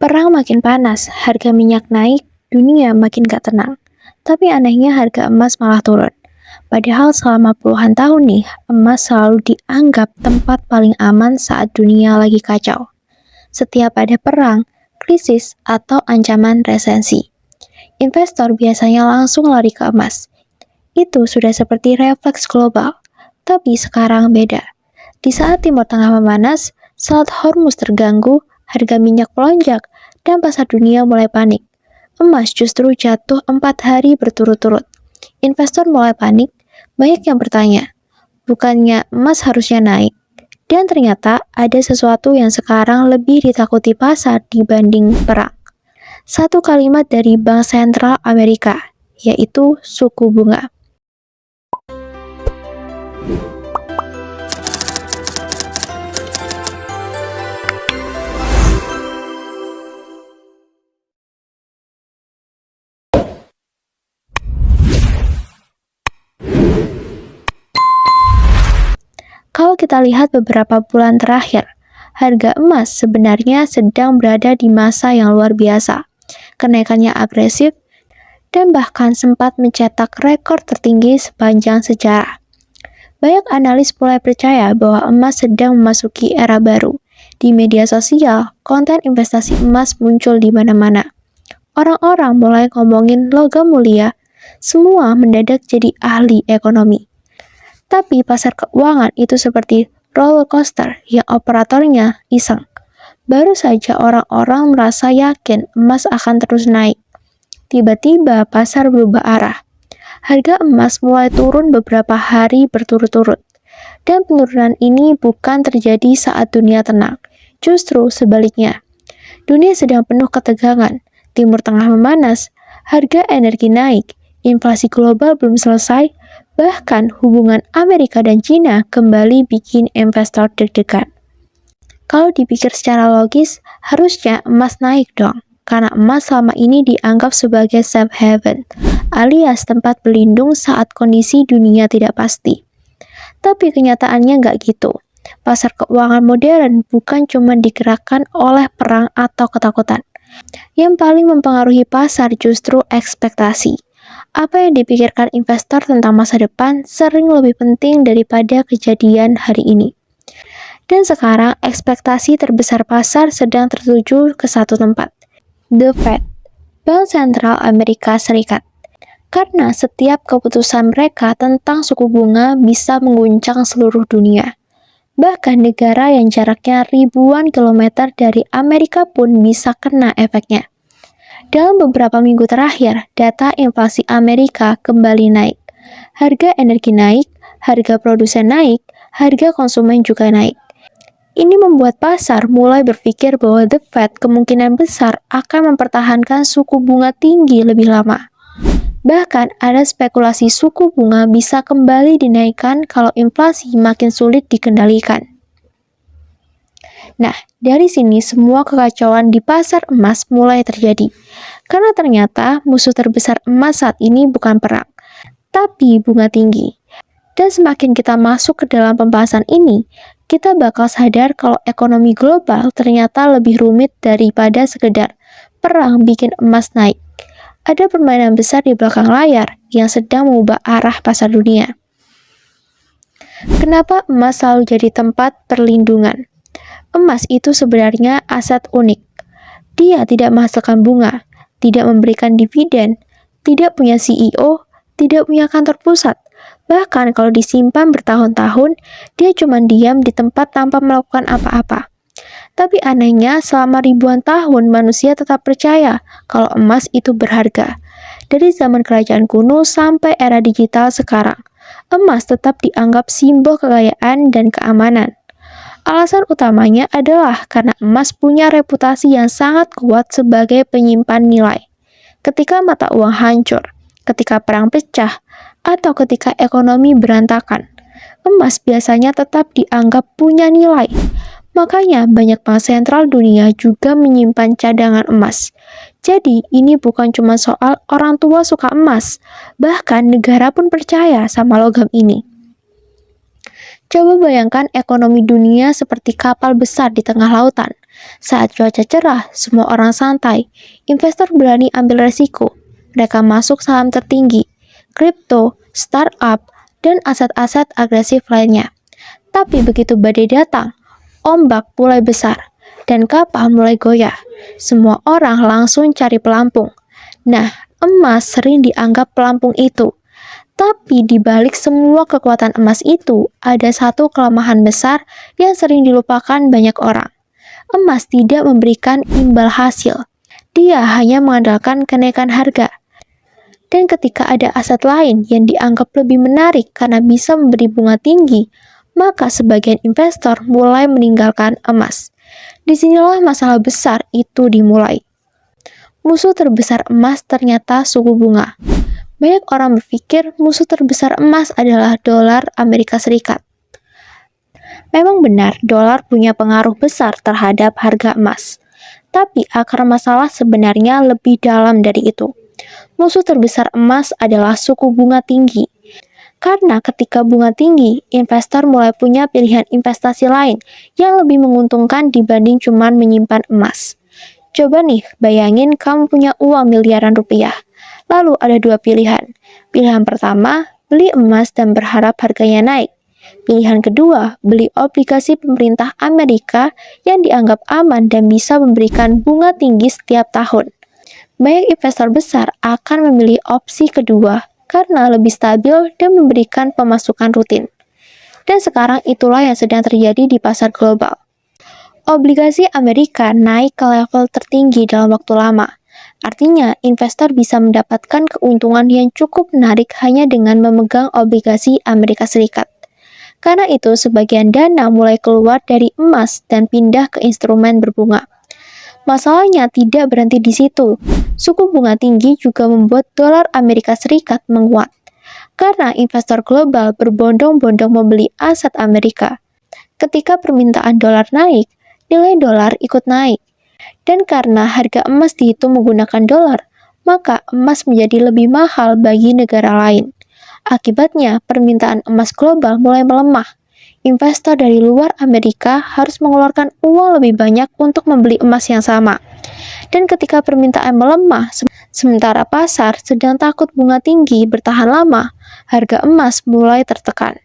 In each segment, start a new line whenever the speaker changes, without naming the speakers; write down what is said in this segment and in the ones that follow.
Perang makin panas, harga minyak naik, dunia makin gak tenang. Tapi anehnya harga emas malah turun. Padahal selama puluhan tahun nih, emas selalu dianggap tempat paling aman saat dunia lagi kacau. Setiap ada perang, krisis, atau ancaman resesi, investor biasanya langsung lari ke emas. Itu sudah seperti refleks global. Tapi sekarang beda. Di saat Timur Tengah memanas, saat Hormuz terganggu, harga minyak melonjak, dan pasar dunia mulai panik. Emas justru jatuh 4 hari berturut-turut. Investor mulai panik, banyak yang bertanya, bukannya emas harusnya naik? Dan ternyata ada sesuatu yang sekarang lebih ditakuti pasar dibanding perang. Satu kalimat dari Bank Sentral Amerika, yaitu suku bunga. Kalau kita lihat beberapa bulan terakhir, harga emas sebenarnya sedang berada di masa yang luar biasa. Kenaikannya agresif dan bahkan sempat mencetak rekor tertinggi sepanjang sejarah. Banyak analis mulai percaya bahwa emas sedang memasuki era baru. Di media sosial, konten investasi emas muncul di mana-mana. Orang-orang mulai ngomongin logam mulia, semua mendadak jadi ahli ekonomi. Tapi pasar keuangan itu seperti roller coaster yang operatornya iseng. Baru saja orang-orang merasa yakin emas akan terus naik. Tiba-tiba pasar berubah arah. Harga emas mulai turun beberapa hari berturut-turut. Dan penurunan ini bukan terjadi saat dunia tenang. Justru sebaliknya. Dunia sedang penuh ketegangan. Timur Tengah memanas, harga energi naik, inflasi global belum selesai, bahkan hubungan Amerika dan China kembali bikin investor deg-degan. Kalau dipikir secara logis, harusnya emas naik dong, karena emas selama ini dianggap sebagai safe haven, alias tempat berlindung saat kondisi dunia tidak pasti. Tapi kenyataannya nggak gitu. Pasar keuangan modern bukan cuma digerakkan oleh perang atau ketakutan. Yang paling mempengaruhi pasar justru ekspektasi. Apa yang dipikirkan investor tentang masa depan sering lebih penting daripada kejadian hari ini. Dan sekarang ekspektasi terbesar pasar sedang tertuju ke satu tempat, The Fed, Bank Sentral Amerika Serikat. Karena setiap keputusan mereka tentang suku bunga bisa mengguncang seluruh dunia. Bahkan negara yang jaraknya ribuan kilometer dari Amerika pun bisa kena efeknya. Dalam beberapa minggu terakhir, data inflasi Amerika kembali naik. Harga energi naik, harga produsen naik, harga konsumen juga naik. Ini membuat pasar mulai berpikir bahwa The Fed kemungkinan besar akan mempertahankan suku bunga tinggi lebih lama. Bahkan ada spekulasi suku bunga bisa kembali dinaikkan kalau inflasi makin sulit dikendalikan. Nah, dari sini semua kekacauan di pasar emas mulai terjadi. Karena ternyata musuh terbesar emas saat ini bukan perang, tapi bunga tinggi. Dan semakin kita masuk ke dalam pembahasan ini, kita bakal sadar kalau ekonomi global ternyata lebih rumit daripada sekedar perang bikin emas naik. Ada permainan besar di belakang layar yang sedang mengubah arah pasar dunia. Kenapa emas selalu jadi tempat perlindungan? Emas itu sebenarnya aset unik. Dia tidak menghasilkan bunga, tidak memberikan dividen, tidak punya CEO, tidak punya kantor pusat. Bahkan kalau disimpan bertahun-tahun, dia cuma diam di tempat tanpa melakukan apa-apa. Tapi anehnya, selama ribuan tahun manusia tetap percaya kalau emas itu berharga. Dari zaman kerajaan kuno sampai era digital sekarang, emas tetap dianggap simbol kekayaan dan keamanan. Alasan utamanya adalah karena emas punya reputasi yang sangat kuat sebagai penyimpan nilai. Ketika mata uang hancur, ketika perang pecah, atau ketika ekonomi berantakan, emas biasanya tetap dianggap punya nilai. Makanya banyak bank sentral dunia juga menyimpan cadangan emas. Jadi ini bukan cuma soal orang tua suka emas, bahkan negara pun percaya sama logam ini. Coba bayangkan ekonomi dunia seperti kapal besar di tengah lautan. Saat cuaca cerah, semua orang santai. Investor berani ambil resiko. Mereka masuk saham tertinggi, kripto, startup, dan aset-aset agresif lainnya. Tapi begitu badai datang, ombak mulai besar, dan kapal mulai goyah. Semua orang langsung cari pelampung. Nah, emas sering dianggap pelampung itu. Tapi di balik semua kekuatan emas itu, ada satu kelemahan besar yang sering dilupakan banyak orang. Emas tidak memberikan imbal hasil. Dia hanya mengandalkan kenaikan harga. Dan ketika ada aset lain yang dianggap lebih menarik karena bisa memberi bunga tinggi, maka sebagian investor mulai meninggalkan emas. Disinilah masalah besar itu dimulai. Musuh terbesar emas ternyata suku bunga. Banyak orang berpikir musuh terbesar emas adalah dolar Amerika Serikat. Memang benar, dolar punya pengaruh besar terhadap harga emas. Tapi akar masalah sebenarnya lebih dalam dari itu. Musuh terbesar emas adalah suku bunga tinggi. Karena ketika bunga tinggi, investor mulai punya pilihan investasi lain yang lebih menguntungkan dibanding cuma menyimpan emas. Coba nih, bayangin kamu punya uang miliaran rupiah. Lalu ada dua pilihan. Pilihan pertama, beli emas dan berharap harganya naik. Pilihan kedua, beli obligasi pemerintah Amerika yang dianggap aman dan bisa memberikan bunga tinggi setiap tahun. Banyak investor besar akan memilih opsi kedua karena lebih stabil dan memberikan pemasukan rutin. Dan sekarang itulah yang sedang terjadi di pasar global. Obligasi Amerika naik ke level tertinggi dalam waktu lama. Artinya, investor bisa mendapatkan keuntungan yang cukup menarik hanya dengan memegang obligasi Amerika Serikat. Karena itu, sebagian dana mulai keluar dari emas dan pindah ke instrumen berbunga. Masalahnya tidak berhenti di situ. Suku bunga tinggi juga membuat dolar Amerika Serikat menguat. Karena investor global berbondong-bondong membeli aset Amerika. Ketika permintaan dolar naik, nilai dolar ikut naik. Dan karena harga emas dihitung menggunakan dolar, maka emas menjadi lebih mahal bagi negara lain. Akibatnya, permintaan emas global mulai melemah. Investor dari luar Amerika harus mengeluarkan uang lebih banyak untuk membeli emas yang sama. Dan ketika permintaan melemah, sementara pasar sedang takut bunga tinggi bertahan lama, harga emas mulai tertekan.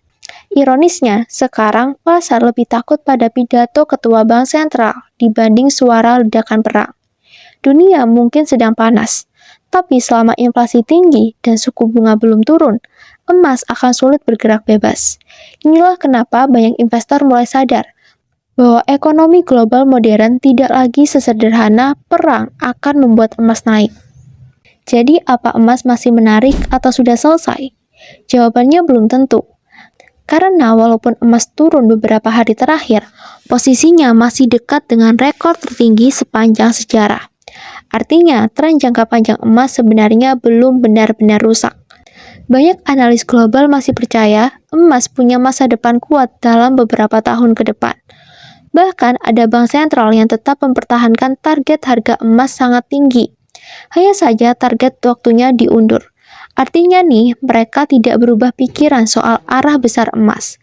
Ironisnya, sekarang pasar lebih takut pada pidato ketua bank sentral dibanding suara ledakan perang. Dunia mungkin sedang panas, tapi selama inflasi tinggi dan suku bunga belum turun, emas akan sulit bergerak bebas. Inilah kenapa banyak investor mulai sadar bahwa ekonomi global modern tidak lagi sesederhana perang akan membuat emas naik. Jadi, apa emas masih menarik atau sudah selesai? Jawabannya belum tentu. Karena walaupun emas turun beberapa hari terakhir, posisinya masih dekat dengan rekor tertinggi sepanjang sejarah. Artinya, tren jangka panjang emas sebenarnya belum benar-benar rusak. Banyak analis global masih percaya emas punya masa depan kuat dalam beberapa tahun ke depan. Bahkan ada bank sentral yang tetap mempertahankan target harga emas sangat tinggi. Hanya saja target waktunya diundur. Artinya nih, mereka tidak berubah pikiran soal arah besar emas.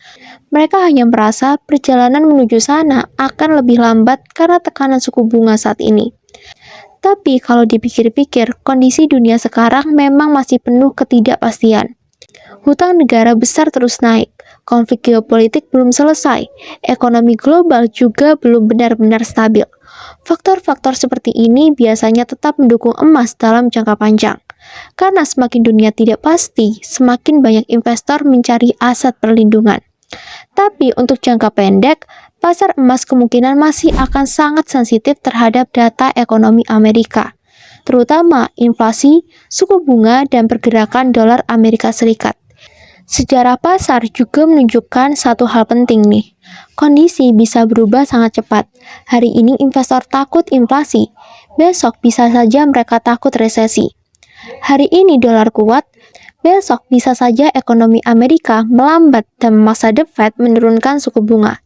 Mereka hanya merasa perjalanan menuju sana akan lebih lambat karena tekanan suku bunga saat ini. Tapi kalau dipikir-pikir, kondisi dunia sekarang memang masih penuh ketidakpastian. Hutang negara besar terus naik, konflik geopolitik belum selesai, ekonomi global juga belum benar-benar stabil. Faktor-faktor seperti ini biasanya tetap mendukung emas dalam jangka panjang. Karena semakin dunia tidak pasti, semakin banyak investor mencari aset perlindungan. Tapi untuk jangka pendek, pasar emas kemungkinan masih akan sangat sensitif terhadap data ekonomi Amerika, terutama inflasi, suku bunga, dan pergerakan dolar Amerika Serikat. Sejarah pasar juga menunjukkan satu hal penting nih. Kondisi bisa berubah sangat cepat. Hari ini investor takut inflasi, besok bisa saja mereka takut resesi. Hari ini dolar kuat, besok bisa saja ekonomi Amerika melambat dan memaksa The Fed menurunkan suku bunga.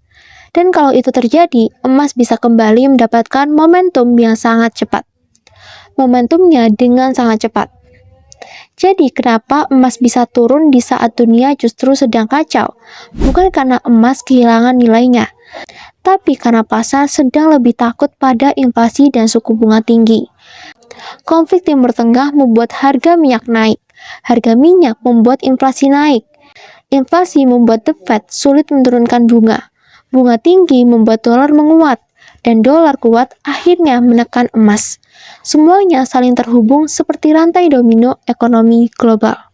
Dan kalau itu terjadi, emas bisa kembali mendapatkan momentum yang sangat cepat. Momentumnya dengan sangat cepat. Jadi kenapa emas bisa turun di saat dunia justru sedang kacau? Bukan karena emas kehilangan nilainya, Tapi karena pasar sedang lebih takut pada inflasi dan suku bunga tinggi. Konflik Timur Tengah membuat harga minyak naik. Harga minyak membuat inflasi naik. Inflasi membuat The Fed sulit menurunkan bunga. Bunga tinggi membuat dolar menguat, dan dolar kuat akhirnya menekan emas. Semuanya saling terhubung seperti rantai domino ekonomi global.